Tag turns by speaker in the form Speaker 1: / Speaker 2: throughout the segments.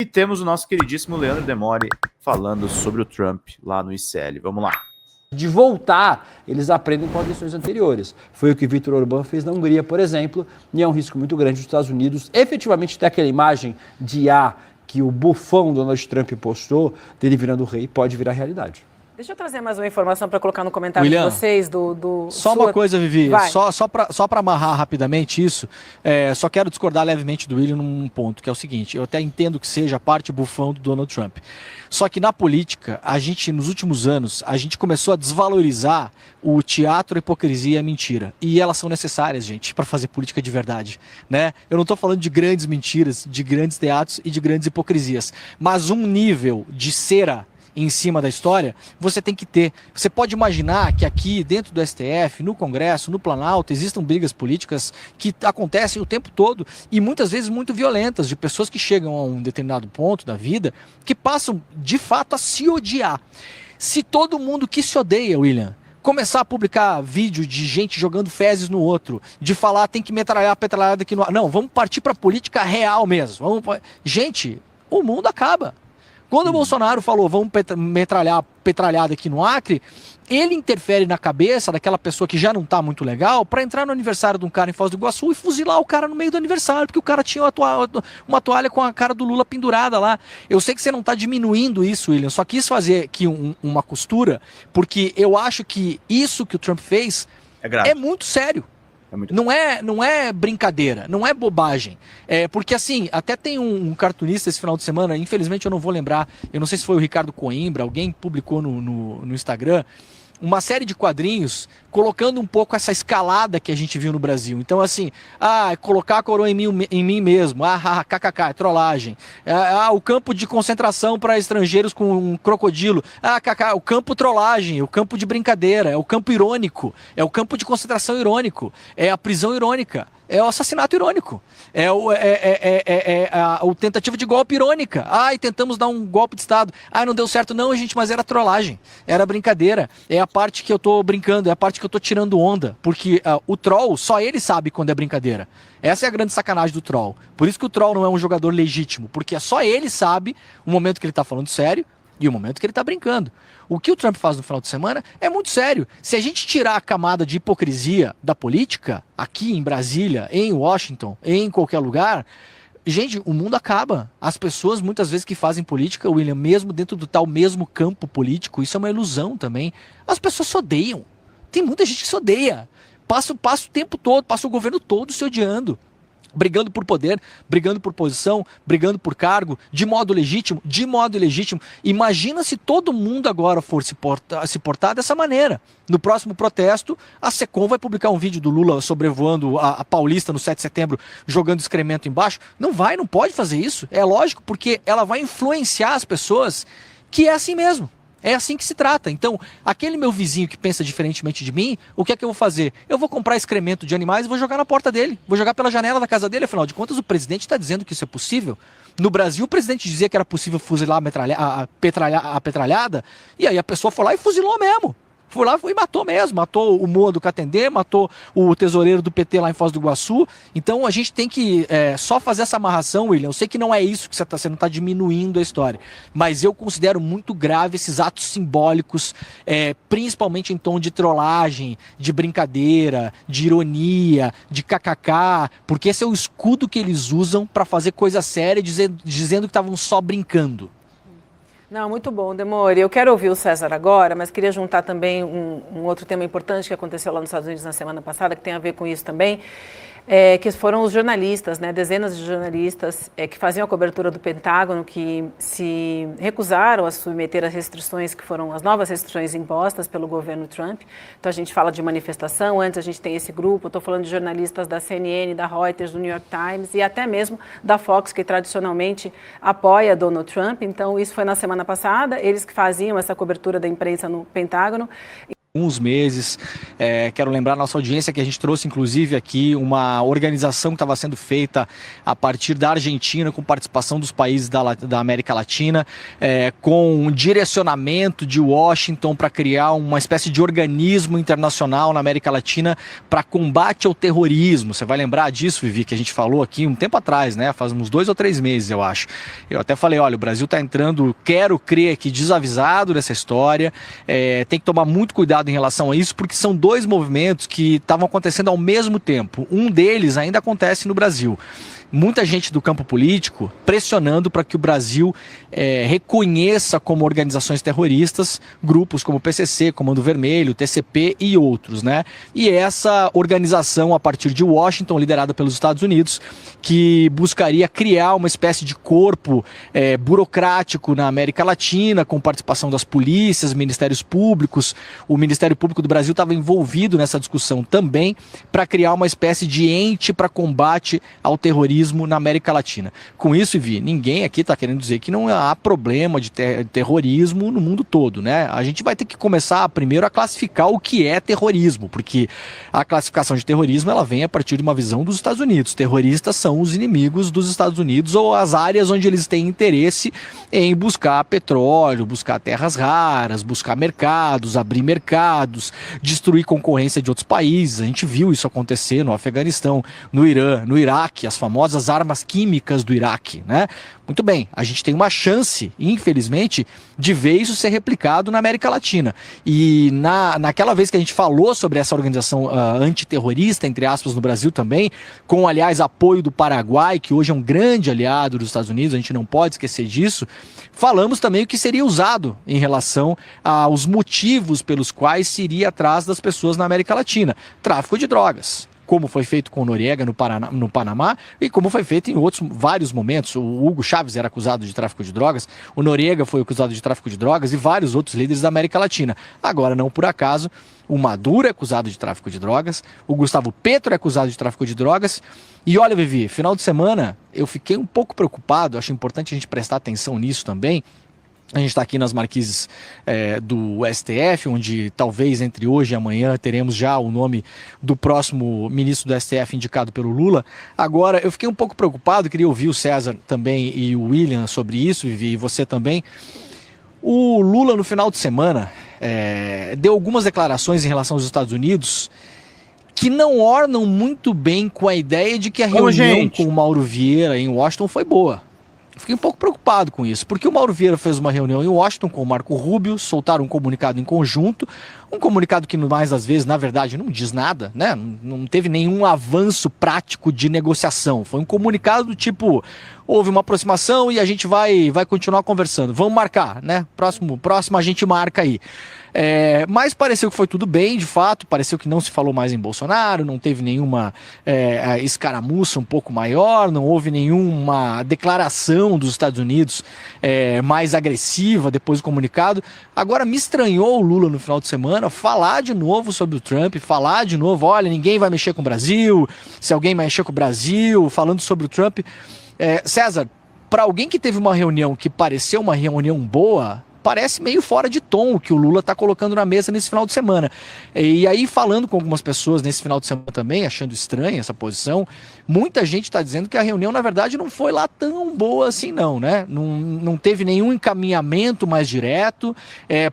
Speaker 1: E temos o nosso queridíssimo Leandro Demore falando sobre o Trump lá no ICL. Vamos lá.
Speaker 2: De voltar, eles aprendem com as lições anteriores. Foi o que Viktor Orbán fez na Hungria, por exemplo, e é um risco muito grande dos Estados Unidos efetivamente ter aquela imagem de que o bufão Donald Trump postou, dele virando rei, pode virar realidade.
Speaker 3: Deixa eu trazer mais uma informação para colocar no comentário de vocês
Speaker 4: Só uma coisa, Vivi, só para amarrar rapidamente isso, só quero discordar levemente do William num ponto, que é o seguinte: eu até entendo que seja a parte bufão do Donald Trump. Só que na política, nos últimos anos, a gente começou a desvalorizar o teatro, a hipocrisia e a mentira. E elas são necessárias, gente, para fazer política de verdade, né? Eu não estou falando de grandes mentiras, de grandes teatros e de grandes hipocrisias, mas um nível de cera em cima da história, você tem que ter. Você pode imaginar que aqui dentro do STF, no Congresso, no Planalto, existam brigas políticas que acontecem o tempo todo e muitas vezes muito violentas, de pessoas que chegam a um determinado ponto da vida que passam de fato a se odiar. Se todo mundo que se odeia, William, começar a publicar vídeo de gente jogando fezes no outro, de falar tem que metralhar a petralhada aqui no ar. Não, vamos partir para política real mesmo. Gente, o mundo acaba. Quando o Bolsonaro falou, vamos metralhar a petralhada aqui no Acre, ele interfere na cabeça daquela pessoa que já não está muito legal para entrar no aniversário de um cara em Foz do Iguaçu e fuzilar o cara no meio do aniversário, porque o cara tinha uma toalha com a cara do Lula pendurada lá. Eu sei que você não está diminuindo isso, William, só quis fazer aqui uma costura, porque eu acho que isso que o Trump fez é muito sério. Não é brincadeira, não é bobagem. Porque assim, até tem um cartunista esse final de semana, infelizmente eu não vou lembrar, eu não sei se foi o Ricardo Coimbra, alguém publicou no Instagram, uma série de quadrinhos colocando um pouco essa escalada que a gente viu no Brasil. Então assim, colocar a coroa em mim mesmo, kkk, é trollagem. O campo de concentração para estrangeiros com um crocodilo, o campo trollagem, o campo de brincadeira, é o campo irônico, é o campo de concentração irônico, é a prisão irônica. É o assassinato irônico. É o tentativa de golpe irônica. E tentamos dar um golpe de Estado. Não deu certo. Não, gente, mas era trollagem. Era brincadeira. É a parte que eu tô brincando, é a parte que eu tô tirando onda. Porque o troll, só ele sabe quando é brincadeira. Essa é a grande sacanagem do troll. Por isso que o troll não é um jogador legítimo. Porque só ele sabe o momento que ele tá falando sério e o momento que ele tá brincando. O que o Trump faz no final de semana é muito sério. Se a gente tirar a camada de hipocrisia da política, aqui em Brasília, em Washington, em qualquer lugar, gente, o mundo acaba. As pessoas, muitas vezes que fazem política, William, mesmo dentro do tal mesmo campo político, isso é uma ilusão também. As pessoas se odeiam. Tem muita gente que se odeia. Passa o tempo todo, passa o governo todo se odiando. Brigando por poder, brigando por posição, brigando por cargo, de modo legítimo, de modo ilegítimo. Imagina se todo mundo agora for se portar dessa maneira. No próximo protesto, a Secom vai publicar um vídeo do Lula sobrevoando a Paulista no 7 de setembro, jogando excremento embaixo. Não pode fazer isso. É lógico, porque ela vai influenciar as pessoas que é assim mesmo. É assim que se trata. Então, aquele meu vizinho que pensa diferentemente de mim, o que é que eu vou fazer? Eu vou comprar excremento de animais e vou jogar na porta dele. Vou jogar pela janela da casa dele. Afinal de contas, o presidente está dizendo que isso é possível. No Brasil, o presidente dizia que era possível fuzilar a petralhada, e aí a pessoa foi lá e fuzilou mesmo. Foi lá e matou mesmo, matou o Moa do Catendê, matou o tesoureiro do PT lá em Foz do Iguaçu. Então a gente tem que só fazer essa amarração, William. Eu sei que não é isso que você não está diminuindo a história, mas eu considero muito grave esses atos simbólicos, principalmente em tom de trollagem, de brincadeira, de ironia, de kkk, porque esse é o escudo que eles usam para fazer coisa séria, dizendo que estavam só brincando.
Speaker 3: Não, muito bom, Demore. Eu quero ouvir o César agora, mas queria juntar também um outro tema importante que aconteceu lá nos Estados Unidos na semana passada, que tem a ver com isso também, que foram os jornalistas, né, dezenas de jornalistas que faziam a cobertura do Pentágono, que se recusaram a submeter às restrições que foram as novas restrições impostas pelo governo Trump. Então a gente fala de manifestação, antes a gente tem esse grupo, estou falando de jornalistas da CNN, da Reuters, do New York Times e até mesmo da Fox, que tradicionalmente apoia Donald Trump. Então isso foi na semana passada, eles que faziam essa cobertura da imprensa no Pentágono.
Speaker 4: alguns meses. Quero lembrar a nossa audiência que a gente trouxe, inclusive, aqui uma organização que estava sendo feita a partir da Argentina, com participação dos países da América Latina, com um direcionamento de Washington para criar uma espécie de organismo internacional na América Latina para combate ao terrorismo. Você vai lembrar disso, Vivi, que a gente falou aqui um tempo atrás, né? Faz uns 2 ou 3 meses, eu acho. Eu até falei, olha, o Brasil está entrando, quero crer aqui, desavisado dessa história, tem que tomar muito cuidado em relação a isso, porque são 2 movimentos que estavam acontecendo ao mesmo tempo. Um deles ainda acontece no Brasil. Muita gente do campo político pressionando para que o Brasil reconheça como organizações terroristas grupos como o PCC, Comando Vermelho, TCP e outros, né? E essa organização, a partir de Washington, liderada pelos Estados Unidos, que buscaria criar uma espécie de corpo burocrático na América Latina, com participação das polícias, ministérios públicos. O Ministério Público do Brasil estava envolvido nessa discussão também, para criar uma espécie de ente para combate ao terrorismo na América Latina. Com isso, Ivi, ninguém aqui está querendo dizer que não há problema de terrorismo no mundo todo, né? A gente vai ter que começar primeiro a classificar o que é terrorismo, porque a classificação de terrorismo ela vem a partir de uma visão dos Estados Unidos. Terroristas são os inimigos dos Estados Unidos ou as áreas onde eles têm interesse em buscar petróleo, buscar terras raras, buscar mercados, abrir mercados, destruir concorrência de outros países. A gente viu isso acontecer no Afeganistão, no Irã, no Iraque, as famosas armas químicas do Iraque, né? Muito bem, a gente tem uma chance, infelizmente, de ver isso ser replicado na América Latina. E naquela vez que a gente falou sobre essa organização antiterrorista, entre aspas, no Brasil também, com, aliás, apoio do Paraguai, que hoje é um grande aliado dos Estados Unidos, a gente não pode esquecer disso, falamos também o que seria usado em relação aos motivos pelos quais se iria atrás das pessoas na América Latina. Tráfico de drogas, como foi feito com o Noriega no Panamá e como foi feito em outros vários momentos. O Hugo Chávez era acusado de tráfico de drogas, o Noriega foi acusado de tráfico de drogas e vários outros líderes da América Latina. Agora, não por acaso, o Maduro é acusado de tráfico de drogas, o Gustavo Petro é acusado de tráfico de drogas. E olha, Vivi, final de semana eu fiquei um pouco preocupado, acho importante a gente prestar atenção nisso também. A gente está aqui nas marquises do STF, onde talvez entre hoje e amanhã teremos já o nome do próximo ministro do STF indicado pelo Lula. Agora, eu fiquei um pouco preocupado, queria ouvir o César também e o William sobre isso, Vivi, e você também. O Lula, no final de semana, deu algumas declarações em relação aos Estados Unidos que não ornam muito bem com a ideia de que a reunião com o Mauro Vieira em Washington foi boa. Fiquei um pouco preocupado com isso, porque o Mauro Vieira fez uma reunião em Washington com o Marco Rubio, soltaram um comunicado em conjunto, um comunicado que mais das vezes, na verdade, não diz nada, né? Não teve nenhum avanço prático de negociação. Foi um comunicado do tipo, houve uma aproximação e a gente vai continuar conversando. Vamos marcar, né? Próximo a gente marca aí. Mas pareceu que foi tudo bem, de fato, pareceu que não se falou mais em Bolsonaro, não teve nenhuma escaramuça um pouco maior, não houve nenhuma declaração dos Estados Unidos mais agressiva depois do comunicado. Agora me estranhou o Lula no final de semana falar de novo sobre o Trump, falar de novo, olha, ninguém vai mexer com o Brasil, se alguém mexer com o Brasil, falando sobre o Trump. César, para alguém que teve uma reunião que pareceu uma reunião boa, parece meio fora de tom o que o Lula está colocando na mesa nesse final de semana. E aí, falando com algumas pessoas nesse final de semana também, achando estranha essa posição, muita gente está dizendo que a reunião, na verdade, não foi lá tão boa assim não, né? Não teve nenhum encaminhamento mais direto,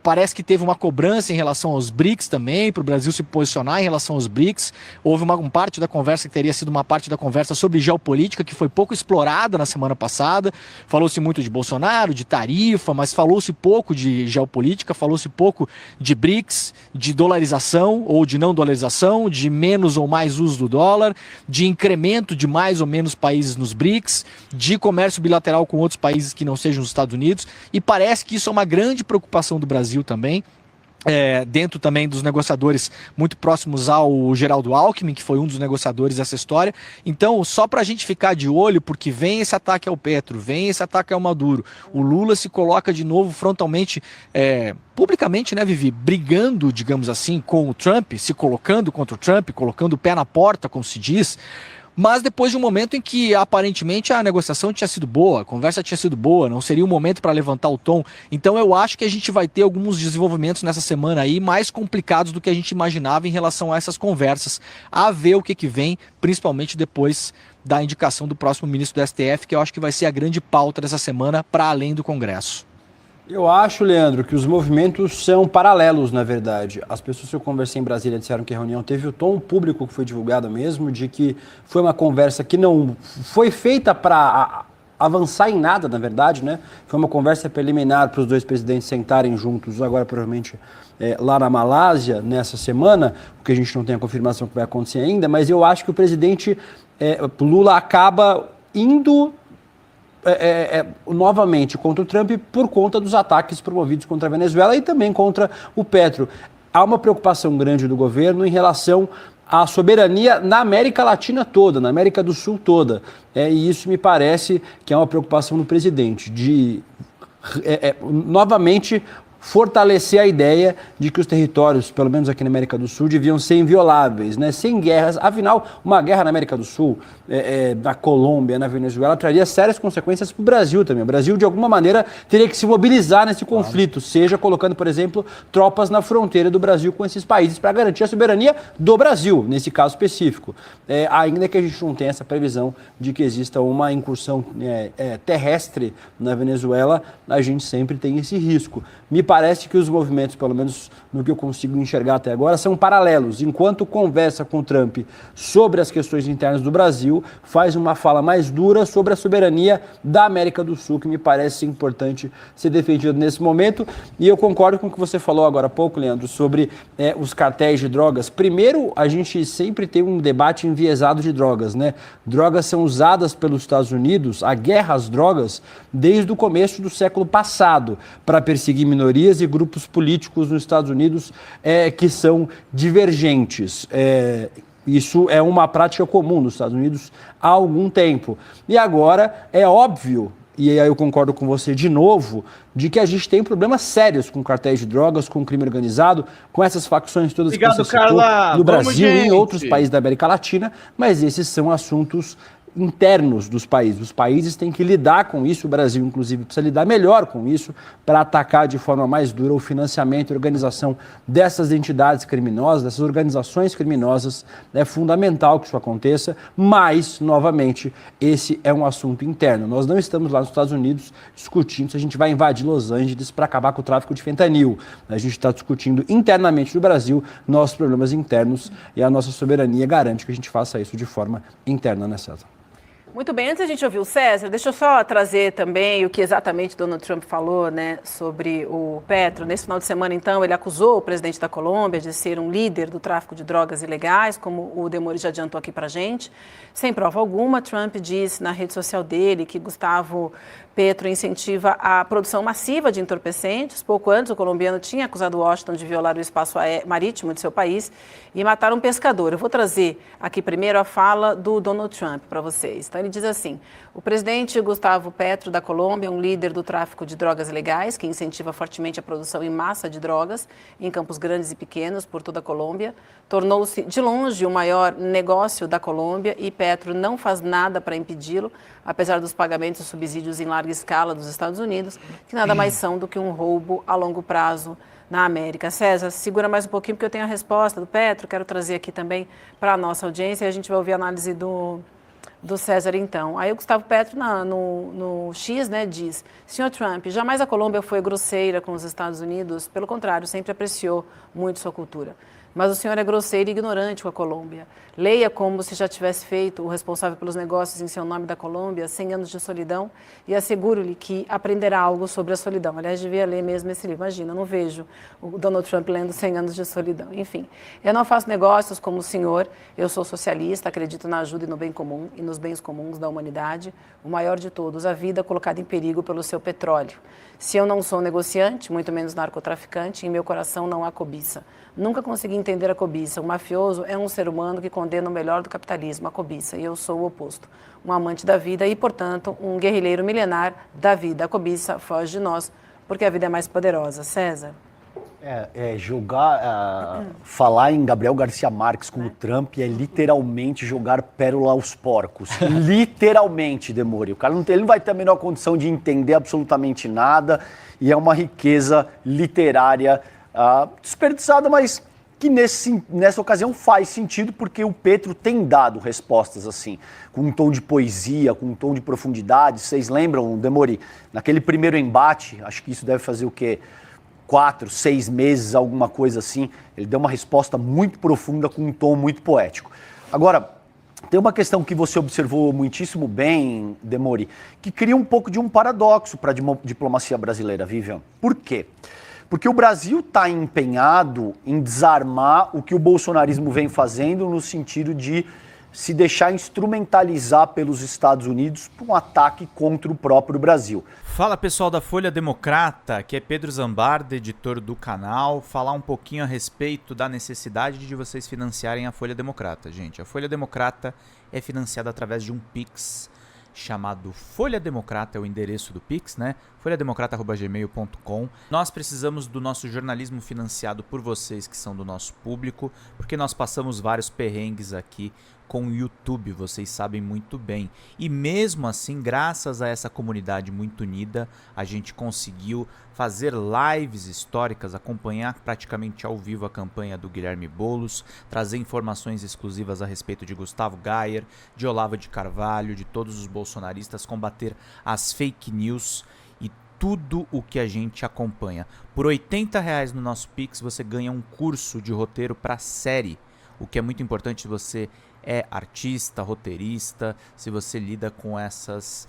Speaker 4: parece que teve uma cobrança em relação aos BRICS também, para o Brasil se posicionar em relação aos BRICS. Houve uma parte da conversa que teria sido uma parte da conversa sobre geopolítica, que foi pouco explorada na semana passada. Falou-se muito de Bolsonaro, de tarifa, mas falou-se pouco de geopolítica, falou-se pouco de BRICS, de dolarização ou de não dolarização, de menos ou mais uso do dólar, de incremento de mais ou menos países nos BRICS, de comércio bilateral com outros países que não sejam os Estados Unidos, e parece que isso é uma grande preocupação do Brasil também. Dentro também dos negociadores muito próximos ao Geraldo Alckmin, que foi um dos negociadores dessa história. Então, só para a gente ficar de olho, porque vem esse ataque ao Petro, vem esse ataque ao Maduro, o Lula se coloca de novo frontalmente, publicamente, né, Vivi, brigando, digamos assim, com o Trump, se colocando contra o Trump, colocando o pé na porta, como se diz. mas depois de um momento em que aparentemente a negociação tinha sido boa, a conversa tinha sido boa, não seria o momento para levantar o tom. Então eu acho que a gente vai ter alguns desenvolvimentos nessa semana aí mais complicados do que a gente imaginava em relação a essas conversas, a ver o que vem, principalmente depois da indicação do próximo ministro do STF, que eu acho que vai ser a grande pauta dessa semana para além do Congresso.
Speaker 2: Eu acho, Leandro, que os movimentos são paralelos, na verdade. As pessoas que eu conversei em Brasília disseram que a reunião teve o tom público que foi divulgado mesmo, de que foi uma conversa que não foi feita para avançar em nada, na verdade, né? Foi uma conversa preliminar para os dois presidentes sentarem juntos, agora provavelmente lá na Malásia, nessa semana, o que a gente não tem a confirmação que vai acontecer ainda, mas eu acho que o presidente Lula acaba indo novamente contra o Trump por conta dos ataques promovidos contra a Venezuela e também contra o Petro. Há uma preocupação grande do governo em relação à soberania na América Latina toda, na América do Sul toda. E isso me parece que é uma preocupação do presidente, de novamente fortalecer a ideia de que os territórios, pelo menos aqui na América do Sul, deviam ser invioláveis, né? Sem guerras. Afinal, uma guerra na América do Sul, na Colômbia, na Venezuela, traria sérias consequências para o Brasil também. O Brasil, de alguma maneira, teria que se mobilizar nesse conflito, seja colocando, por exemplo, tropas na fronteira do Brasil com esses países para garantir a soberania do Brasil, nesse caso específico. Ainda que a gente não tenha essa previsão de que exista uma incursão terrestre na Venezuela, a gente sempre tem esse risco. Me parece que os movimentos, pelo menos no que eu consigo enxergar até agora, são paralelos. Enquanto conversa com o Trump sobre as questões internas do Brasil, faz uma fala mais dura sobre a soberania da América do Sul, que me parece importante ser defendido nesse momento. E eu concordo com o que você falou agora há pouco, Leandro, sobre os cartéis de drogas. Primeiro, a gente sempre tem um debate enviesado de drogas, né? Drogas são usadas pelos Estados Unidos, a guerra às drogas, desde o começo do século passado, para perseguir minorias e grupos políticos nos Estados Unidos que são divergentes. Isso é uma prática comum nos Estados Unidos há algum tempo. E agora é óbvio, e aí eu concordo com você de novo, de que a gente tem problemas sérios com cartéis de drogas, com crime organizado, com essas facções todas que você citou no Brasil e em outros países da América Latina, mas esses são assuntos internos dos países. Os países têm que lidar com isso, o Brasil, inclusive, precisa lidar melhor com isso para atacar de forma mais dura o financiamento e organização dessas entidades criminosas, dessas organizações criminosas. É fundamental que isso aconteça, mas, novamente, esse é um assunto interno. Nós não estamos lá nos Estados Unidos discutindo se a gente vai invadir Los Angeles para acabar com o tráfico de fentanil. A gente está discutindo internamente no Brasil nossos problemas internos e a nossa soberania garante que a gente faça isso de forma interna, né, César?
Speaker 3: Muito bem, antes a gente ouvir o César, deixa eu só trazer também o que exatamente Donald Trump falou, né, sobre o Petro. Nesse final de semana, então, ele acusou o presidente da Colômbia de ser um líder do tráfico de drogas ilegais, como o Demori já adiantou aqui pra gente. Sem prova alguma, Trump disse na rede social dele que Gustavo Petro incentiva a produção massiva de entorpecentes. Pouco antes, o colombiano tinha acusado Washington de violar o espaço marítimo de seu país e matar um pescador. Eu vou trazer aqui primeiro a fala do Donald Trump para vocês. Então, ele diz assim: o presidente Gustavo Petro da Colômbia é um líder do tráfico de drogas ilegais que incentiva fortemente a produção em massa de drogas em campos grandes e pequenos por toda a Colômbia. Tornou-se, de longe, o maior negócio da Colômbia e Petro não faz nada para impedi-lo, apesar dos pagamentos e subsídios em larga escala dos Estados Unidos, que nada mais são do que um roubo a longo prazo na América. César, segura mais um pouquinho porque eu tenho a resposta do Petro, quero trazer aqui também para a nossa audiência e a gente vai ouvir a análise do César, então. Aí o Gustavo Petro, no X, né, diz: senhor Trump, jamais a Colômbia foi grosseira com os Estados Unidos, pelo contrário, sempre apreciou muito sua cultura. Mas o senhor é grosseiro e ignorante com a Colômbia. Leia como se já tivesse feito o responsável pelos negócios em seu nome da Colômbia, 100 anos de solidão, e asseguro-lhe que aprenderá algo sobre a solidão. Aliás, devia ler mesmo esse livro. Imagina, eu não vejo o Donald Trump lendo 100 anos de solidão. Enfim, eu não faço negócios como o senhor, eu sou socialista, acredito na ajuda e no bem comum e nos bens comuns da humanidade, o maior de todos, a vida colocada em perigo pelo seu petróleo. Se eu não sou negociante, muito menos narcotraficante, em meu coração não há cobiça. Nunca consegui entender a cobiça. O mafioso é um ser humano que condena o melhor do capitalismo, a cobiça, e eu sou o oposto. Um amante da vida e, portanto, um guerrilheiro milenar da vida. A cobiça foge de nós, porque a vida é mais poderosa. César?
Speaker 5: Falar em Gabriel Garcia Marques com o Trump é literalmente jogar pérola aos porcos. Literalmente, Demore. O cara ele não vai ter a menor condição de entender absolutamente nada e é uma riqueza literária desperdiçada, mas que nessa ocasião faz sentido porque o Petro tem dado respostas assim, com um tom de poesia, com um tom de profundidade. Vocês lembram, Demore, naquele primeiro embate, acho que isso deve fazer o quê? 4, 6 meses, alguma coisa assim, ele deu uma resposta muito profunda com um tom muito poético. Agora, tem uma questão que você observou muitíssimo bem, Demore, que cria um pouco de um paradoxo para a diplomacia brasileira, Vivian. Por quê? Porque o Brasil está empenhado em desarmar o que o bolsonarismo vem fazendo no sentido de se deixar instrumentalizar pelos Estados Unidos para um ataque contra o próprio Brasil.
Speaker 1: Fala pessoal da Folha Democrata, que é Pedro Zambarda, editor do canal, falar um pouquinho a respeito da necessidade de vocês financiarem a Folha Democrata, gente. A Folha Democrata é financiada através de um Pix chamado Folha Democrata, é o endereço do Pix, né? folhademocrata@gmail.com. Nós precisamos do nosso jornalismo financiado por vocês que são do nosso público, porque nós passamos vários perrengues aqui com o YouTube, vocês sabem muito bem. E mesmo assim, graças a essa comunidade muito unida, a gente conseguiu fazer lives históricas, acompanhar praticamente ao vivo a campanha do Guilherme Boulos, trazer informações exclusivas a respeito de Gustavo Gayer, de Olavo de Carvalho, de todos os bolsonaristas, combater as fake news e tudo o que a gente acompanha. Por R$80 no nosso Pix você ganha um curso de roteiro para série, o que é muito importante se você é artista, roteirista, se você lida com essas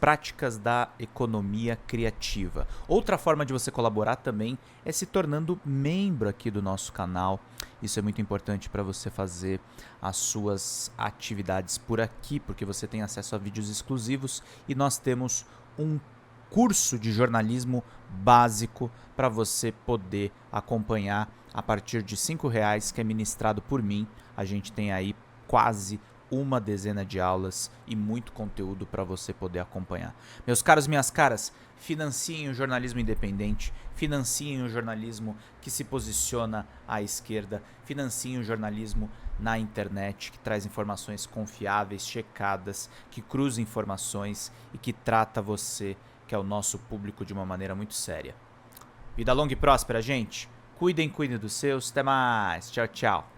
Speaker 1: práticas da economia criativa. Outra forma de você colaborar também é se tornando membro aqui do nosso canal. Isso é muito importante para você fazer as suas atividades por aqui, porque você tem acesso a vídeos exclusivos e nós temos um curso de jornalismo básico para você poder acompanhar a partir de R$5, que é ministrado por mim. A gente tem aí quase uma dezena de aulas e muito conteúdo para você poder acompanhar. Meus caros, minhas caras, financiem o jornalismo independente, financiem o jornalismo que se posiciona à esquerda, financiem o jornalismo na internet, que traz informações confiáveis, checadas, que cruza informações e que trata você, que é o nosso público, de uma maneira muito séria. Vida longa e próspera, gente. Cuidem dos seus. Até mais. Tchau, tchau.